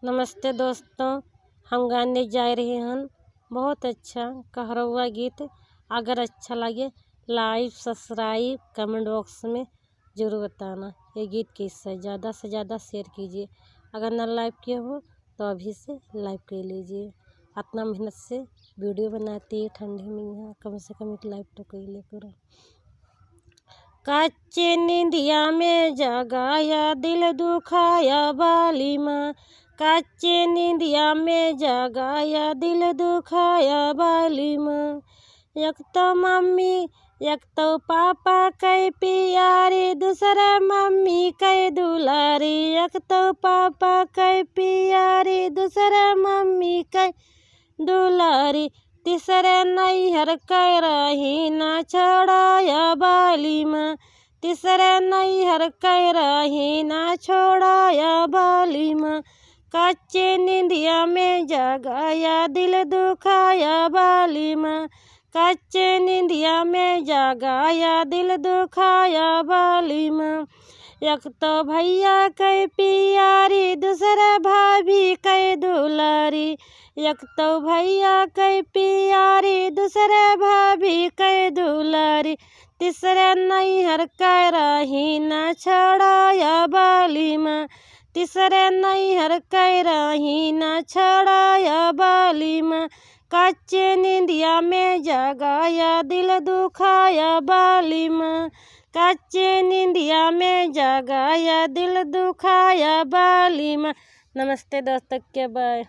नमस्ते दोस्तों, हम गाने जा रहे हैं बहुत अच्छा कहरवा गीत। अगर अच्छा लगे लाइक सब्सक्राइब कमेंट बॉक्स में ज़रूर बताना। ये गीत किससे ज़्यादा से ज़्यादा शेयर कीजिए। अगर ना लाइक किए हो तो अभी से लाइक कर लीजिए। इतना मेहनत से वीडियो बनाती है, ठंडी में यहाँ कम से कम एक लाइक तो कर ले करो। कच्चे नींदिया में जगाया दिल दुखाया बाली माँ, कच्चे नींदिया में जगाया दिल दुखाया बाली माँ। एक तो मम्मी एक तो पापा कै प्यारी, दूसरा मम्मी कै दुलारी। एक तो पापा कै प्यारी, दूसरा मम्मी कै दुलारी। तीसरे नैहर कै रही ना छोड़ाया बाली माँ, तीसरे नैहर कै रही ना छोड़ाया बाली माँ। कच्चे नींदिया में जगाया दिल दुखाया बाली माँ, कच्चे नींदिया में जगाया दिल दुखाया बाली माँ। एक तो भैया कै प्यारी, दूसरा भाभी कै दुलारी। एक तो भैया कै प्यारी, दूसरा भाभी कै दुलारी। तीसरे नैहर कै रही ना छोड़ाया बाली माँ, तीसरे नैहर कै रही ना छोड़ाया बाली माँ। कच्चे नींदिया में जगाया दिल दुखाया बाली माँ, कच्चे नींदिया में जगाया दिल दुखाया बाली माँ। नमस्ते दोस्तों के बाय।